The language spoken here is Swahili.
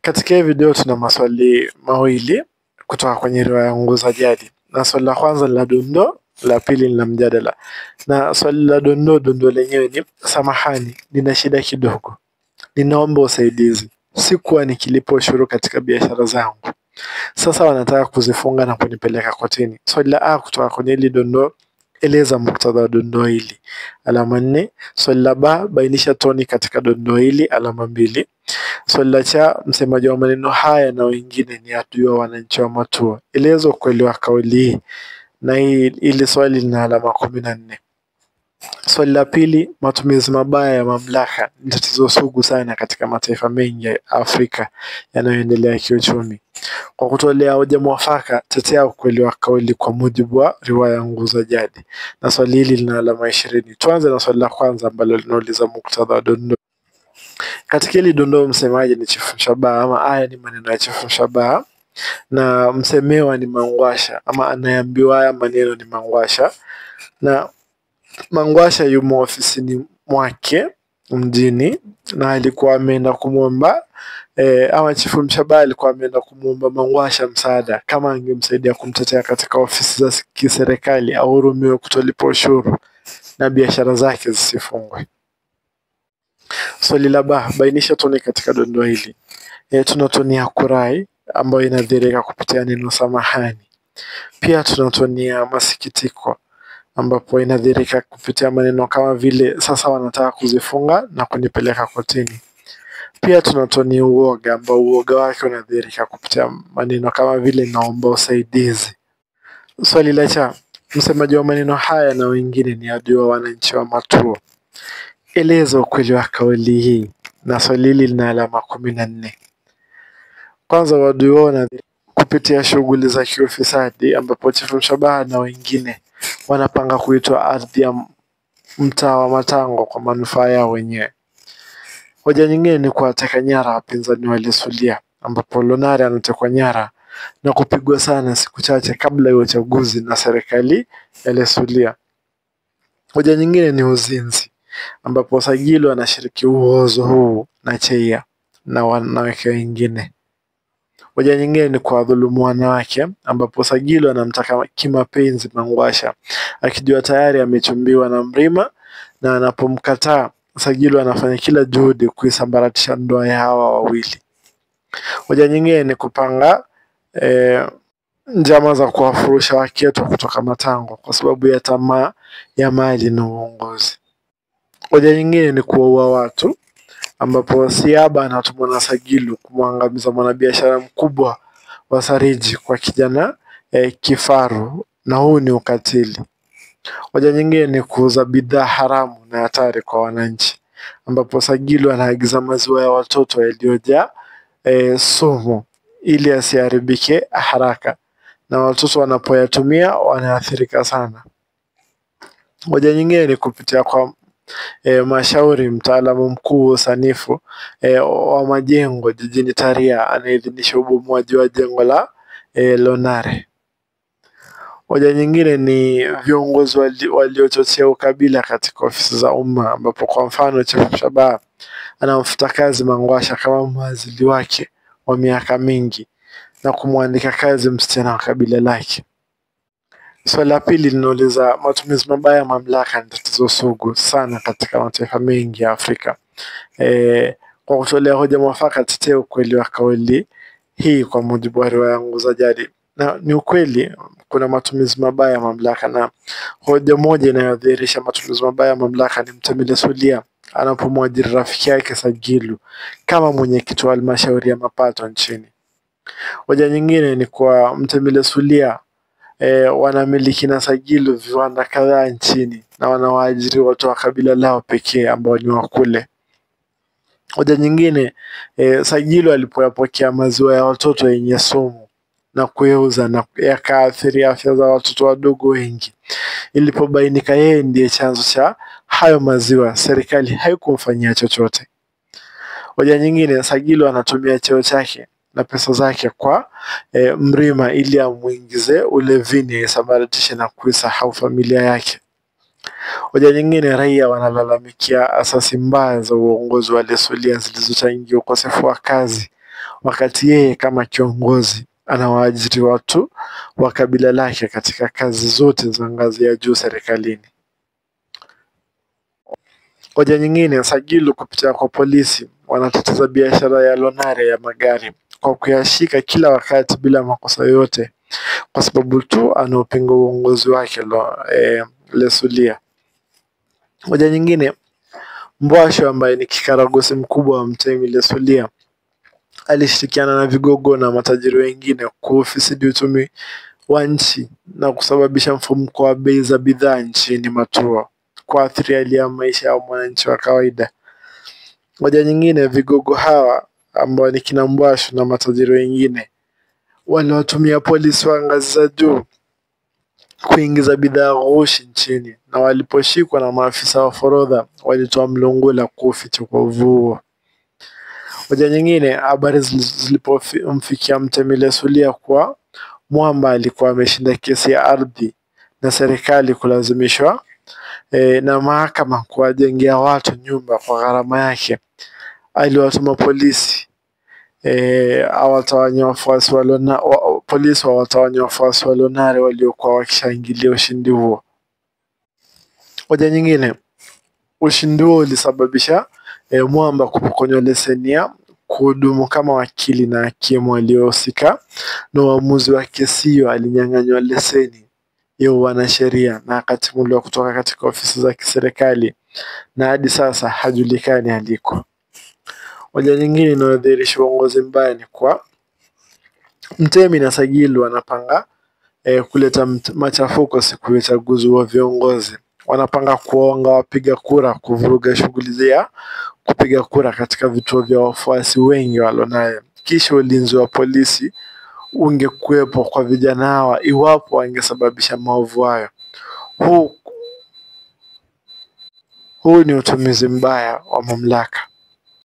Katika hii video tuna maswali mawili kutoka kwenye riwaya Nguzo za Jadi. Na swali la kwanza ni la dondoo, la pili ni la mjadala. Na swali la dondoo lenyewe ni samahani, nina shida kidogo. Ninaomba usaidizi. Sikuwa nikilipa ushuru katika biashara zangu. Sasa wanataka kuzifunga na kunipeleka kotini. Swali la A kutoka kwenye hili dondoo, eleza muktadha wa dondoo hili. Alama 4. Swali la B, bainisha toni katika dondoo hili. Alama 2. Swali la cha, msemaji wa maneno haya na wengine ni adui wa wananchi wa Matua. Eleza ukweli wa kauli hii. Na hili swali lina alama 14. Swali la pili, matumizi mabaya ya mamlaka ni tatizo sugu sana katika mataifa mengi ya Afrika yanayoendelea kiuchumi. Kwa kutolea hoja mwafaka, tetea ukweli wa kauli kwa mujibu wa riwaya Nguzo za Jadi. Na swali hili lina alama 20. Tuanze na swali la kwanza ambalo linauliza muktadha wa dondoo. Katika hili dondoo msemaji ni Chifu Shabaha, ama haya ni maneno ya Chifu Shabaha, na msemewa ni Mangwasha, ama anayeambiwa haya maneno ni Mangwasha. Na Mangwasha yumo ofisini mwake mjini na alikuwa ameenda kumwomba ama Chifu Shabaha alikuwa ameenda kumwomba Mangwasha msaada kama angemsaidia kumtetea katika ofisi za kiserikali ahurumiwe kutolipa ushuru na biashara zake zisifungwe. Swali la B, bainisha toni katika dondoo hili. Tuna toni ya kurai ambayo inadhihirika kupitia neno samahani. Pia tuna toni ya masikitiko ambapo inadhihirika kupitia maneno kama vile sasa wanataka kuzifunga na kunipeleka kotini. Pia tuna toni ya uoga ambao uoga wake unadhihirika kupitia maneno kama vile naomba usaidizi. Swali la cha, msemaji wa maneno haya na wengine ni adui wa wananchi wa Matua. Eleza ukweli wa kauli hii. Na swali hili lina alama 14. Kwanza, wadui wao kupitia shughuli za kiufisadi ambapo Chifu Shabaha na wengine wanapanga kuitoa ardhi ya mtaa wa Matango kwa manufaa yao wenyewe. Hoja nyingine ni kuwateka nyara wapinzani wa Lesulia ambapo Lonare anatekwa nyara na kupigwa sana siku chache kabla ya uchaguzi na serikali ya Lesulia. Hoja nyingine ni uzinzi ambapo Sagilu anashiriki uozo huu na Cheia na wanawake wengine. Hoja nyingine ni kuwadhulumu wanawake ambapo Sagilu anamtaka kimapenzi Mangwasha akijua tayari amechumbiwa na Mrima, na anapomkataa Sagilu anafanya kila juhudi kuisambaratisha ndoa ya hawa wawili. Hoja nyingine ni kupanga njama za kuwafurusha Waketo kutoka Matango kwa sababu ya tamaa ya mali na uongozi. Hoja nyingine ni kuwaua watu ambapo Siaba anatumwa na Sagilu kumwangamiza mwanabiashara mkubwa wa Sariji kwa kijana kifaru, na huu ni ukatili. Hoja nyingine ni kuuza bidhaa haramu na hatari kwa wananchi ambapo Sagilu anaagiza maziwa ya watoto yaliyojaa sumu ili asiharibike haraka, na watoto wanapoyatumia wanaathirika sana. Hoja nyingine ni kupitia kwa Mashauri, mtaalamu mkuu wa usanifu wa majengo jijini Taria, anaidhinisha ubomoaji wa jengo la Lonare. Hoja nyingine ni viongozi waliochochea ukabila katika ofisi za umma ambapo kwa mfano Chifu Shabaha anamfuta kazi Mangwasha kama mhazili wake wa miaka mingi na kumwandika kazi msichana wa kabila lake. Swali la pili linauliza matumizi mabaya ya mamlaka ni tatizo sugu sana katika mataifa mengi ya Afrika. Kwa kutolea hoja mwafaka, tetea ukweli wa kauli hii kwa mujibu wa riwaya Nguzo za Jadi. Na ni ukweli kuna matumizi mabaya ya mamlaka, na hoja moja inayodhihirisha matumizi mabaya ya mamlaka ni Mtemi Lesulia anapomwajiri rafiki yake Sagilu kama mwenyekiti wa halmashauri ya mapato nchini. Hoja nyingine ni kwa Mtemi Lesulia wanamiliki na Sagilu viwanda kadhaa nchini na wanawaajiri watu wa kabila lao pekee ambao ni Wakule. Hoja nyingine, Sagilu alipoyapokea maziwa ya watoto yenye sumu na kuyauza na yakaathiri afya za watoto wadogo wengi. Ilipobainika yeye ndiye chanzo cha hayo maziwa, serikali haikumfanyia chochote. Hoja nyingine, Sagilu anatumia cheo chake na pesa zake kwa Mrima ili amuingize ulevini, aisambaratishe na kuisahau familia yake. Hoja nyingine, raia wanalalamikia asasi mbaya za uongozi wa Lesulia zilizochangia ukosefu wa kazi wakati yeye kama kiongozi anawaajiri watu wa kabila lake katika kazi zote za ngazi ya juu serikalini. Hoja nyingine, Sagilu kupitia kwa polisi wanatatiza biashara ya Lonare ya magari kwa kuyashika kila wakati bila makosa yote kwa sababu tu anaopinga uongozi wake Lesulia. Hoja nyingine, Mbwasho ambaye ni kikaragosi mkubwa wa Mtemi Lesulia alishirikiana na vigogo na matajiri wengine kuufisidi uchumi wa nchi na kusababisha mfumuko wa bei za bidhaa nchini Matua, kuathiri hali ya maisha ya mwananchi wa kawaida. Hoja nyingine, vigogo hawa ambao ni kina Mbwasho na matajiri wengine waliwatumia polisi wa ngazi za juu kuingiza bidhaa ghushi nchini, na waliposhikwa na maafisa wa forodha walitoa mlungula kuficha kwa uvuo. Hoja nyingine, habari zilipomfikia Mtemi Lesulia kwa Mwamba alikuwa ameshinda kesi ya ardhi na serikali kulazimishwa na mahakama kuwajengea watu nyumba kwa gharama yake, aliwatuma polisi awatawanya wafuasi wa Lonare waliokuwa wakishangilia ushindi huo. Hoja nyingine, ushindi huo ulisababisha Mwamba kupokonywa leseni ya kuhudumu kama wakili na hakimu aliyohusika na uamuzi wa kesi hiyo. Alinyang'anywa leseni ya wanasheria na akatimuliwa kutoka katika ofisi za kiserikali na hadi sasa hajulikani aliko. Hoja nyingine inayodhihirisha uongozi mbaya ni kwa Mtemi na Sagilu wanapanga kuleta machafuko siku ya uchaguzi wa viongozi. Wanapanga kuonga wapiga kura, kuvuruga shughuli ya kupiga kura katika vituo vya wafuasi wengi wa Lonare. Kisha ulinzi wa polisi ungekuwepo kwa vijana hawa iwapo wangesababisha maovu hayo. Huu ni utumizi mbaya wa mamlaka.